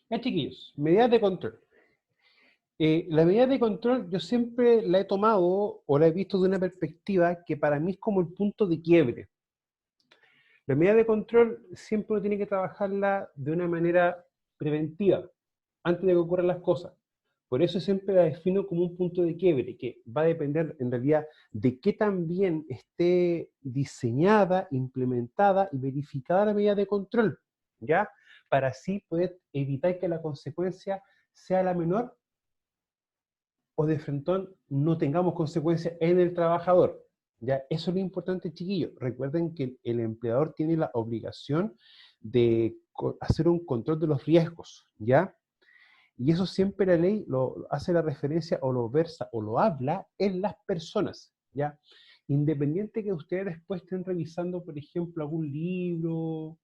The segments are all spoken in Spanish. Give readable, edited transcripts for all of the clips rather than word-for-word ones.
Ya, chiquillos, medidas de control. La medida de control yo siempre la he tomado o la he visto de una perspectiva que para mí es como el punto de quiebre. La medida de control siempre uno tiene que trabajarla de una manera preventiva, antes de que ocurran las cosas. Por eso siempre la defino como un punto de quiebre, que va a depender en realidad de qué tan bien esté diseñada, implementada y verificada la medida de control, ¿ya? Para así poder evitar que la consecuencia sea la menor o de frentón no tengamos consecuencias en el trabajador. ¿Ya? Eso es lo importante, chiquillos. Recuerden que el empleador tiene la obligación de hacer un control de los riesgos, ¿ya? Y eso siempre la ley lo hace la referencia o lo versa o lo habla en las personas, ¿ya? Independiente que ustedes después estén revisando, por ejemplo, algún libro,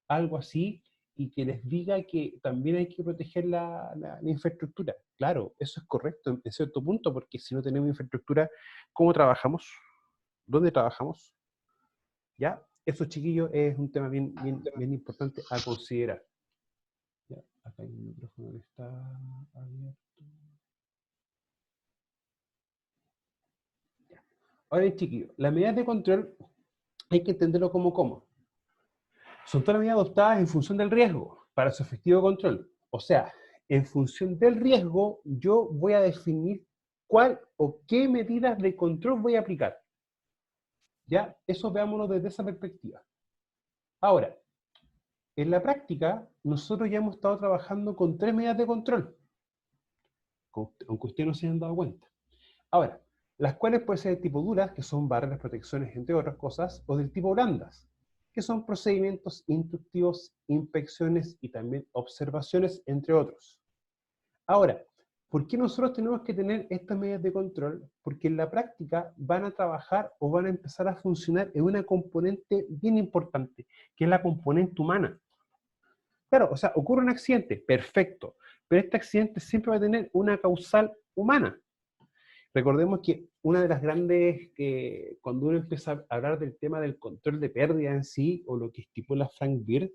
algo así, y que les diga que también hay que proteger la infraestructura. Claro, eso es correcto en cierto punto, porque si no tenemos infraestructura, ¿cómo trabajamos? ¿Dónde trabajamos? ¿Ya? Eso, chiquillos, es un tema bien importante a considerar. Ya, acá hay un micrófono que está abierto. Ahora bien, chiquillos, las medidas de control hay que entenderlo como. Son todas las medidas adoptadas en función del riesgo para su efectivo control. O sea, en función del riesgo, yo voy a definir cuál o qué medidas de control voy a aplicar. ¿Ya? Eso veámoslo desde esa perspectiva. Ahora, en la práctica, nosotros ya hemos estado trabajando con 3 medidas de control, aunque ustedes no se hayan dado cuenta. Ahora, las cuales pueden ser de tipo duras, que son barreras, protecciones, entre otras cosas, o del tipo blandas, que son procedimientos instructivos, inspecciones y también observaciones, entre otros. Ahora, ¿por qué nosotros tenemos que tener estas medidas de control? Porque en la práctica van a trabajar o van a empezar a funcionar en una componente bien importante, que es la componente humana. Claro, o sea, ocurre un accidente, perfecto, pero este accidente siempre va a tener una causal humana. Recordemos que una de las grandes, cuando uno empieza a hablar del tema del control de pérdida en sí, o lo que estipula Frank Beard,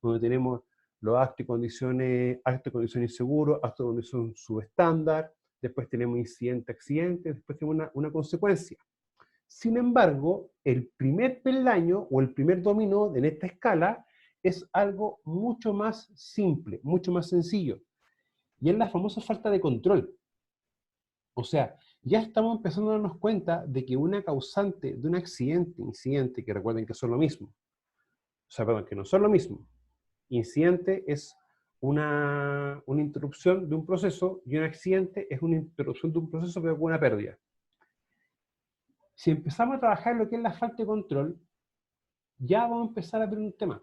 donde tenemos los actos de condiciones inseguros, actos de condición subestándar, después tenemos incidente, accidente, después tenemos una consecuencia. Sin embargo, el primer peldaño o el primer dominó en esta escala es algo mucho más simple, mucho más sencillo, y es la famosa falta de control. O sea, ya estamos empezando a darnos cuenta de que una causante de un accidente, incidente, que recuerden que son lo mismo, o sea, perdón, que no son lo mismo. Incidente es una interrupción de un proceso y un accidente es una interrupción de un proceso pero con una pérdida. Si empezamos a trabajar en lo que es la falta de control, ya vamos a empezar a ver un tema.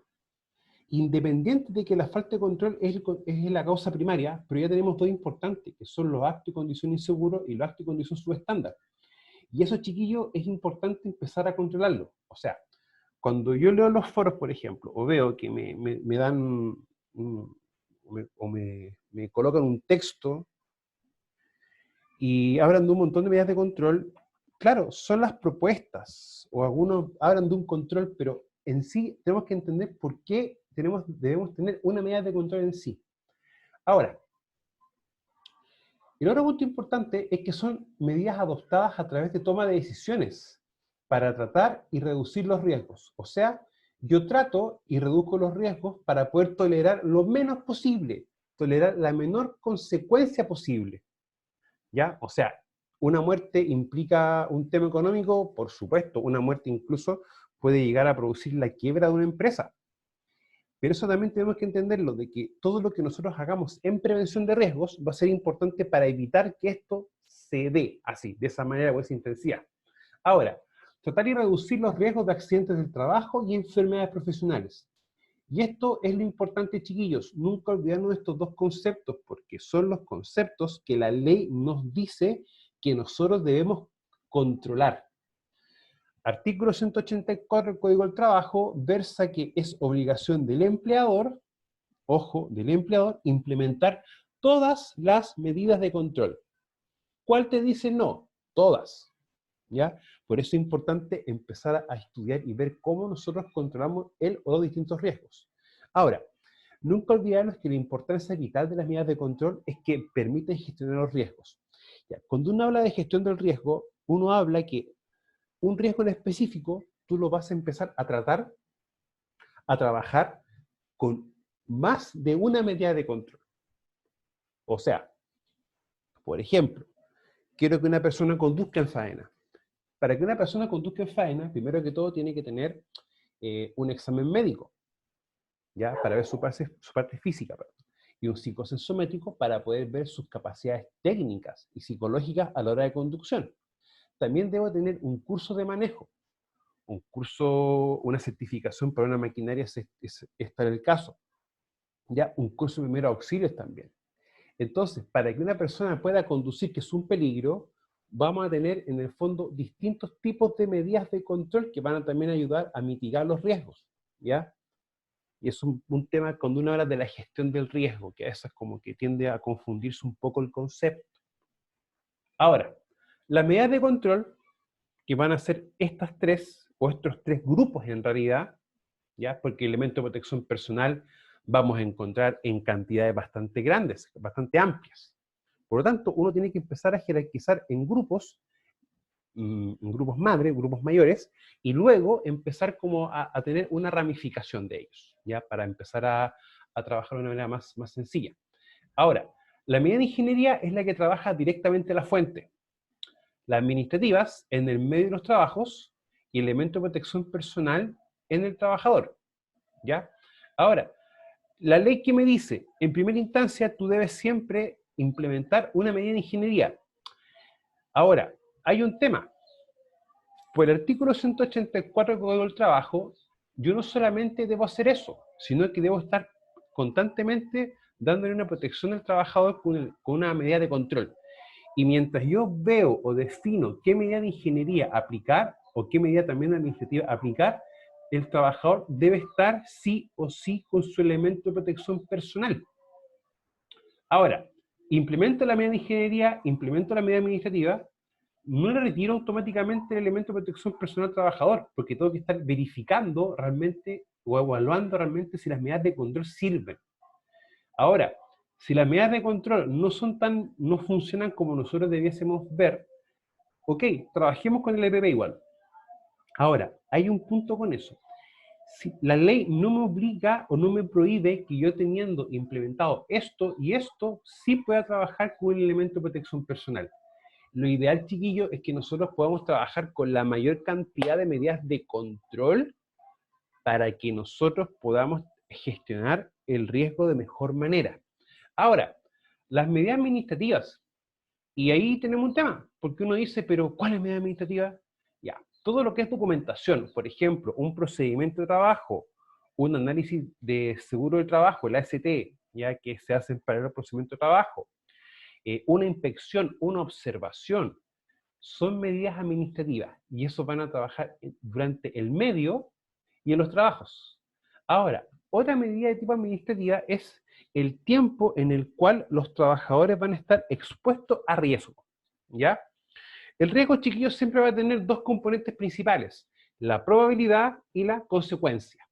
Independiente de que la falta de control es la causa primaria, pero ya tenemos dos importantes, que son los actos y condiciones inseguros y los actos y condiciones subestándar. Y eso, chiquillos, es importante empezar a controlarlo. O sea, cuando yo leo los foros, por ejemplo, o veo que me dan, me colocan un texto y hablan de un montón de medidas de control, claro, son las propuestas, o algunos hablan de un control, pero en sí tenemos que entender por qué debemos tener una medida de control en sí. Ahora, el otro punto importante es que son medidas adoptadas a través de toma de decisiones para tratar y reducir los riesgos. O sea, yo trato y reduzco los riesgos para poder tolerar lo menos posible, tolerar la menor consecuencia posible. ¿Ya? O sea, una muerte implica un tema económico, por supuesto, una muerte incluso puede llegar a producir la quiebra de una empresa. Pero eso también tenemos que entenderlo, de que todo lo que nosotros hagamos en prevención de riesgos va a ser importante para evitar que esto se dé así, de esa manera o esa intensidad. Ahora, tratar y reducir los riesgos de accidentes del trabajo y enfermedades profesionales. Y esto es lo importante, chiquillos, nunca olvidarnos de estos dos conceptos, porque son los conceptos que la ley nos dice que nosotros debemos controlar. Artículo 184 del Código del Trabajo versa que es obligación del empleador, ojo, del empleador, implementar todas las medidas de control. ¿Cuál te dice no? Todas. ¿Ya? Por eso es importante empezar a estudiar y ver cómo nosotros controlamos el o los distintos riesgos. Ahora, Nunca olvidarnos que la importancia vital de las medidas de control es que permiten gestionar los riesgos. Ya, cuando uno habla de gestión del riesgo, uno habla que un riesgo en específico tú lo vas a empezar a tratar, a trabajar con más de una medida de control. O sea, por ejemplo, quiero que una persona conduzca en faena. Para que una persona conduzca en faena, primero que todo tiene que tener un examen médico, ¿ya? Para ver su parte física, perdón, y un psicosensométrico para poder ver sus capacidades técnicas y psicológicas a la hora de conducción. También debo tener un curso de manejo, un curso, una certificación para una maquinaria, si es tal el caso, ¿ya? Un curso de primeros auxilios también. Entonces, para que una persona pueda conducir, que es un peligro, vamos a tener en el fondo distintos tipos de medidas de control que van a también ayudar a mitigar los riesgos, ¿ya? Y es un tema cuando uno habla de la gestión del riesgo, que a veces como que tiende a confundirse un poco el concepto. Ahora, las medidas de control, que van a ser estas tres, o estos tres grupos en realidad, ¿ya? Porque elementos de protección personal vamos a encontrar en cantidades bastante grandes, bastante amplias. Por lo tanto, uno tiene que empezar a jerarquizar en grupos madre, grupos mayores, y luego empezar como a tener una ramificación de ellos, ¿ya? Para empezar a trabajar de una manera más sencilla. Ahora, la medida de ingeniería es la que trabaja directamente la fuente. Las administrativas en el medio de los trabajos y elementos de protección personal en el trabajador, ¿ya? Ahora, la ley que me dice, en primera instancia, tú debes siempre implementar una medida de ingeniería. Ahora, hay un tema. Por el artículo 184 del Código del Trabajo, yo no solamente debo hacer eso, sino que debo estar constantemente dándole una protección al trabajador con una medida de control. Y mientras yo veo o defino qué medida de ingeniería aplicar o qué medida también administrativa aplicar, el trabajador debe estar sí o sí con su elemento de protección personal. Ahora, implemento la medida de ingeniería, implemento la medida administrativa, no le retiro automáticamente el elemento de protección personal al trabajador, porque tengo que estar verificando realmente o evaluando realmente si las medidas de control sirven. Ahora, si las medidas de control no funcionan como nosotros debiésemos ver, ok, trabajemos con el EPP igual. Ahora, hay un punto con eso. Si la ley no me obliga o no me prohíbe que yo teniendo implementado esto y esto, sí pueda trabajar con un elemento de protección personal. Lo ideal, chiquillo, es que nosotros podamos trabajar con la mayor cantidad de medidas de control para que nosotros podamos gestionar el riesgo de mejor manera. Ahora, las medidas administrativas, y ahí tenemos un tema, porque uno dice, pero ¿cuál es medida administrativa? Ya, todo lo que es documentación, por ejemplo, un procedimiento de trabajo, un análisis de seguro de trabajo, el AST, ya que se hacen para el procedimiento de trabajo, una inspección, una observación, son medidas administrativas y eso van a trabajar durante el medio y en los trabajos. Ahora, otra medida de tipo administrativa es el tiempo en el cual los trabajadores van a estar expuestos a riesgo, ¿ya? El riesgo, chiquillos, siempre va a tener dos componentes principales, la probabilidad y la consecuencia.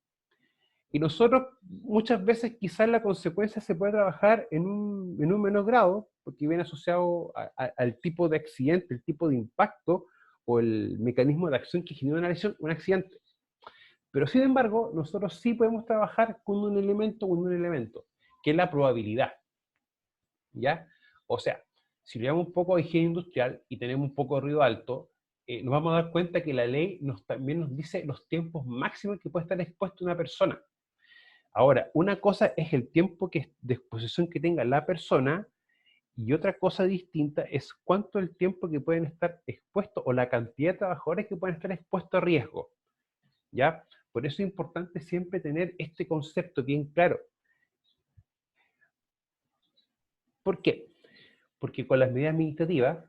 Y nosotros muchas veces quizás la consecuencia se puede trabajar en un menor grado, porque viene asociado al tipo de accidente, el tipo de impacto o el mecanismo de acción que genera una lesión, un accidente. Pero sin embargo, nosotros sí podemos trabajar con un elemento, que es la probabilidad, ¿ya? O sea, si le damos un poco de higiene industrial y tenemos un poco de ruido alto, nos vamos a dar cuenta que la ley también nos dice los tiempos máximos que puede estar expuesta una persona. Ahora, una cosa es el tiempo de exposición que tenga la persona y otra cosa distinta es cuánto el tiempo que pueden estar expuestos o la cantidad de trabajadores que pueden estar expuestos a riesgo, ¿ya? Por eso es importante siempre tener este concepto bien claro. ¿Por qué? Porque con las medidas administrativas,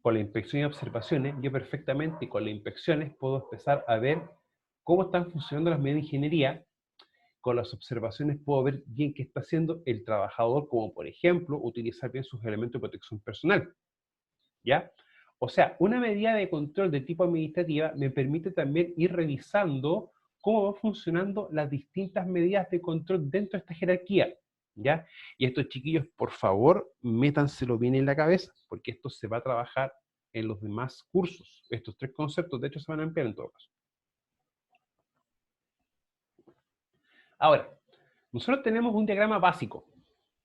con la inspección y observaciones, yo perfectamente con las inspecciones puedo empezar a ver cómo están funcionando las medidas de ingeniería. Con las observaciones puedo ver bien qué está haciendo el trabajador, como por ejemplo, utilizar bien sus elementos de protección personal, ¿ya? O sea, una medida de control de tipo administrativa me permite también ir revisando cómo van funcionando las distintas medidas de control dentro de esta jerarquía, ¿ya? Y estos chiquillos, por favor, métanselo bien en la cabeza, porque esto se va a trabajar en los demás cursos. Estos 3 conceptos, de hecho, se van a ampliar en todo caso. Ahora, nosotros tenemos un diagrama básico,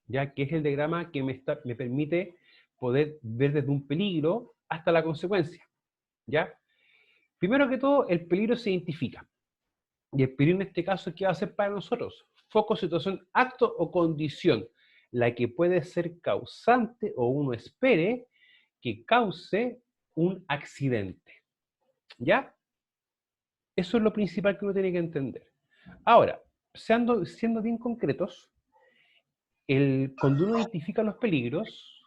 ya que es el diagrama que me permite poder ver desde un peligro hasta la consecuencia, ¿ya? Primero que todo, el peligro se identifica. Y el peligro en este caso, ¿qué va a ser para nosotros? Foco, situación, acto o condición, la que puede ser causante o uno espere que cause un accidente, ¿ya? Eso es lo principal que uno tiene que entender. Ahora, siendo bien concretos, cuando uno identifica los peligros,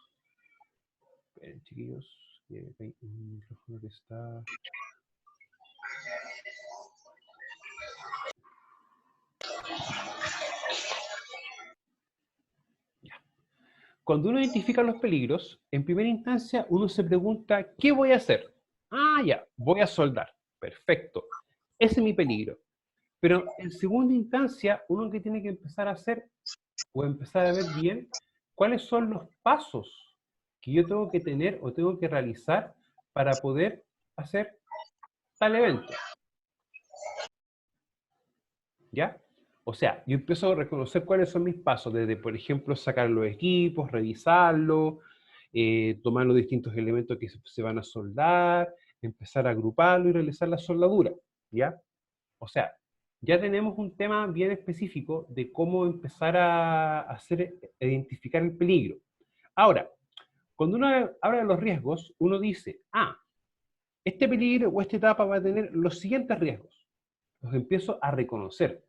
esperen, chiquillos, que hay un micrófono que está... Ya. Cuando uno identifica los peligros, en primera instancia uno se pregunta, ¿qué voy a hacer? Ah, ya, voy a soldar. Perfecto. Ese es mi peligro. Pero en segunda instancia, uno que tiene que empezar a hacer o empezar a ver bien cuáles son los pasos que yo tengo que tener o tengo que realizar para poder hacer tal evento. ¿Ya? O sea, yo empiezo a reconocer cuáles son mis pasos, desde, por ejemplo, sacar los equipos, revisarlos, tomar los distintos elementos que se van a soldar, empezar a agruparlo y realizar la soldadura, ¿ya? O sea, ya tenemos un tema bien específico de cómo empezar a identificar el peligro. Ahora, cuando uno habla de los riesgos, uno dice, ah, este peligro o esta etapa va a tener los siguientes riesgos. Los empiezo a reconocer,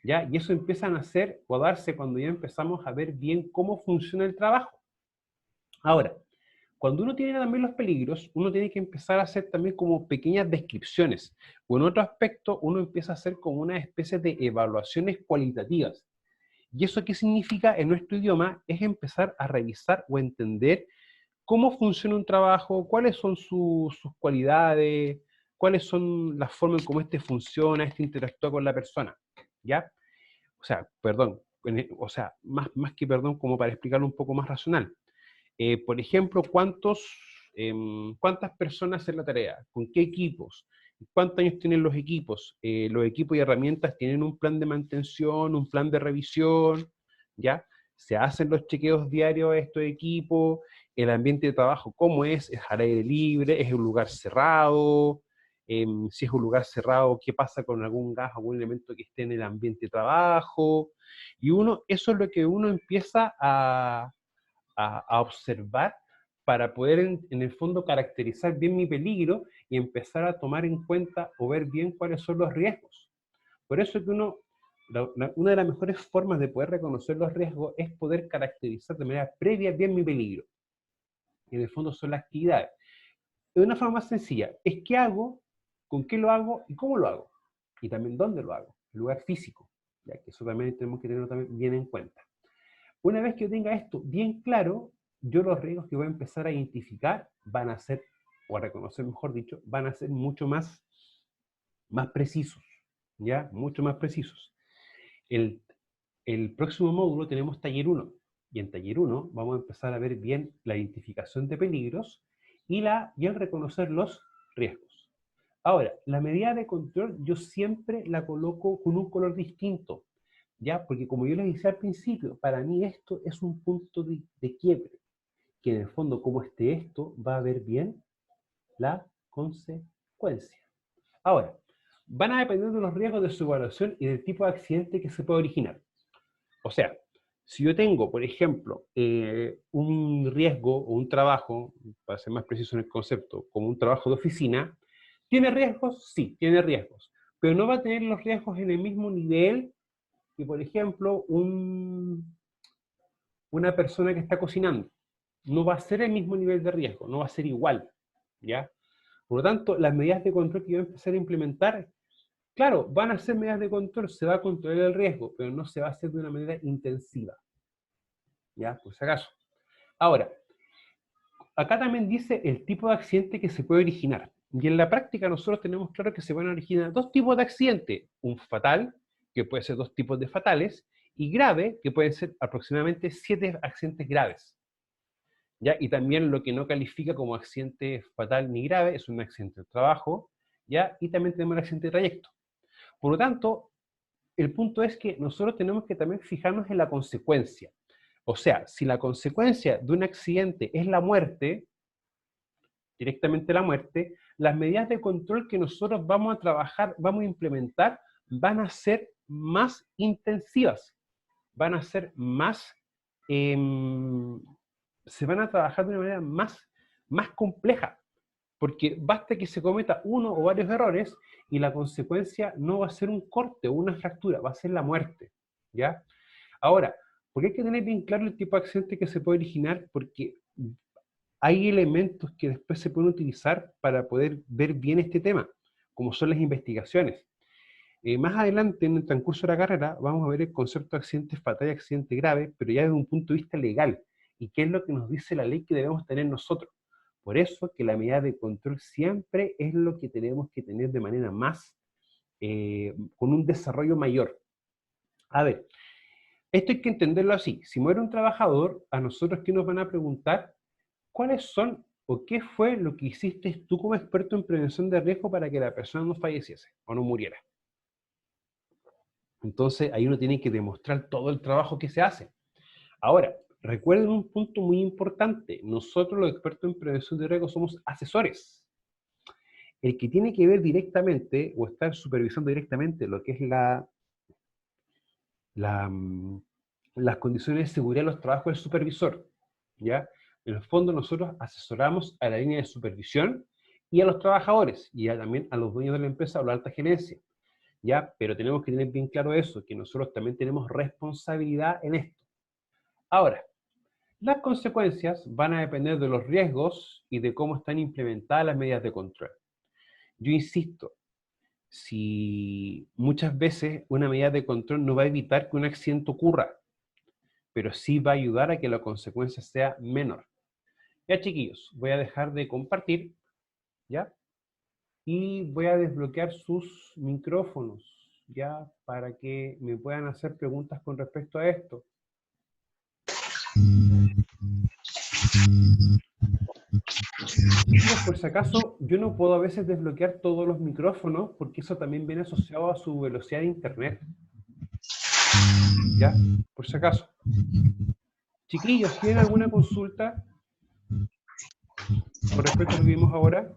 ¿ya? Y eso empiezan a hacer o a darse cuando ya empezamos a ver bien cómo funciona el trabajo. Ahora, cuando uno tiene también los peligros, uno tiene que empezar a hacer también como pequeñas descripciones. O en otro aspecto, uno empieza a hacer como una especie de evaluaciones cualitativas. ¿Y eso qué significa en nuestro idioma? Es empezar a revisar o entender cómo funciona un trabajo, cuáles son sus cualidades, cuáles son las formas en cómo este funciona, este interactúa con la persona, ¿ya? O sea, perdón, o sea, más que perdón, como para explicarlo un poco más racional. Por ejemplo, ¿cuántas personas hacen la tarea? ¿Con qué equipos? ¿Cuántos años tienen los equipos? Los equipos y herramientas tienen un plan de mantención, un plan de revisión, ¿ya? Se hacen los chequeos diarios a estos equipos, el ambiente de trabajo, ¿cómo es? ¿Es al aire libre? ¿Es un lugar cerrado? Si es un lugar cerrado, ¿qué pasa con algún gas o algún elemento que esté en el ambiente de trabajo? Y eso es lo que uno empieza a observar para poder en el fondo caracterizar bien mi peligro y empezar a tomar en cuenta o ver bien cuáles son los riesgos. Por eso que una de las mejores formas de poder reconocer los riesgos es poder caracterizar de manera previa bien mi peligro. Y en el fondo son las actividades. De una forma más sencilla, es qué hago, con qué lo hago y cómo lo hago. Y también dónde lo hago, el lugar físico, ya que eso también tenemos que tenerlo también bien en cuenta. Una vez que yo tenga esto bien claro, yo los riesgos que voy a empezar a identificar van a ser, o a reconocer mejor dicho, van a ser mucho más precisos, ¿ya? Mucho más precisos. El, el próximo módulo tenemos taller 1, y en taller 1 vamos a empezar a ver bien la identificación de peligros y el reconocer los riesgos. Ahora, la medida de control yo siempre la coloco con un color distinto, ¿ya? Porque como yo les decía al principio, para mí esto es un punto de quiebre, que en el fondo, como esté esto, va a ver bien la consecuencia. Ahora, van a depender de los riesgos de su evaluación y del tipo de accidente que se puede originar. O sea, si yo tengo, por ejemplo, un riesgo o un trabajo, para ser más preciso en el concepto, como un trabajo de oficina, ¿tiene riesgos? Sí, tiene riesgos, pero no va a tener los riesgos en el mismo nivel que, por ejemplo, una persona que está cocinando. No va a ser el mismo nivel de riesgo, no va a ser igual, ¿ya? Por lo tanto, las medidas de control que yo voy a empezar a implementar, claro, van a ser medidas de control, se va a controlar el riesgo, pero no se va a hacer de una manera intensiva, ¿ya? Por si acaso. Ahora, acá también dice el tipo de accidente que se puede originar. Y en la práctica nosotros tenemos claro que se van a originar dos tipos de accidente. Un fatal, que puede ser dos tipos de fatales, y grave, que pueden ser aproximadamente 7 accidentes graves. ¿Ya? Y también lo que no califica como accidente fatal ni grave es un accidente de trabajo, ¿ya? Y también tenemos el accidente de trayecto. Por lo tanto, el punto es que nosotros tenemos que también fijarnos en la consecuencia. O sea, si la consecuencia de un accidente es la muerte, directamente la muerte, las medidas de control que nosotros vamos a trabajar, vamos a implementar, van a ser más intensivas, van a ser más, se van a trabajar de una manera más compleja, porque basta que se cometa uno o varios errores y la consecuencia no va a ser un corte o una fractura, va a ser la muerte, ¿ya? Ahora, porque hay que tener bien claro el tipo de accidente que se puede originar, porque hay elementos que después se pueden utilizar para poder ver bien este tema, como son las investigaciones. Más adelante, en el transcurso de la carrera, vamos a ver el concepto de accidente fatal y accidente grave, pero ya desde un punto de vista legal, y qué es lo que nos dice la ley que debemos tener nosotros. Por eso que la medida de control siempre es lo que tenemos que tener de manera más, con un desarrollo mayor. A ver, esto hay que entenderlo así. Si muere un trabajador, a nosotros ¿qué nos van a preguntar? ¿Cuáles son o qué fue lo que hiciste tú como experto en prevención de riesgo para que la persona no falleciese o no muriera? Entonces, ahí uno tiene que demostrar todo el trabajo que se hace. Ahora, recuerden un punto muy importante. Nosotros los expertos en prevención de riesgo somos asesores. El que tiene que ver directamente o estar supervisando directamente lo que es las condiciones de seguridad de los trabajos del supervisor, ¿ya? En el fondo nosotros asesoramos a la línea de supervisión y a los trabajadores, y también a los dueños de la empresa o la alta gerencia, ¿ya? Pero tenemos que tener bien claro eso, que nosotros también tenemos responsabilidad en esto. Ahora, las consecuencias van a depender de los riesgos y de cómo están implementadas las medidas de control. Yo insisto, si muchas veces una medida de control no va a evitar que un accidente ocurra, pero sí va a ayudar a que la consecuencia sea menor. Ya, chiquillos, voy a dejar de compartir, ¿ya? Y voy a desbloquear sus micrófonos, ¿ya? Para que me puedan hacer preguntas con respecto a esto. Chicos, por si acaso, yo no puedo a veces desbloquear todos los micrófonos porque eso también viene asociado a su velocidad de internet. ¿Ya? Por si acaso. Chiquillos, ¿tienen alguna consulta con respecto a lo que vimos ahora?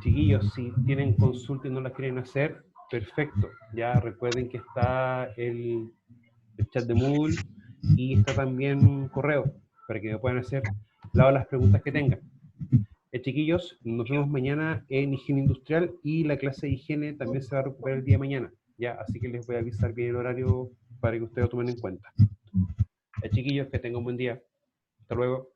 Chiquillos, si tienen consulta y no la quieren hacer, perfecto. Ya recuerden que está el chat de Moodle y está también un correo para que me puedan hacer las preguntas que tengan. Chiquillos, nos vemos mañana en higiene industrial y la clase de higiene también se va a recuperar el día de mañana. Ya, así que les voy a avisar bien el horario para que ustedes lo tomen en cuenta. Chiquillos, que tengan un buen día. Hasta luego.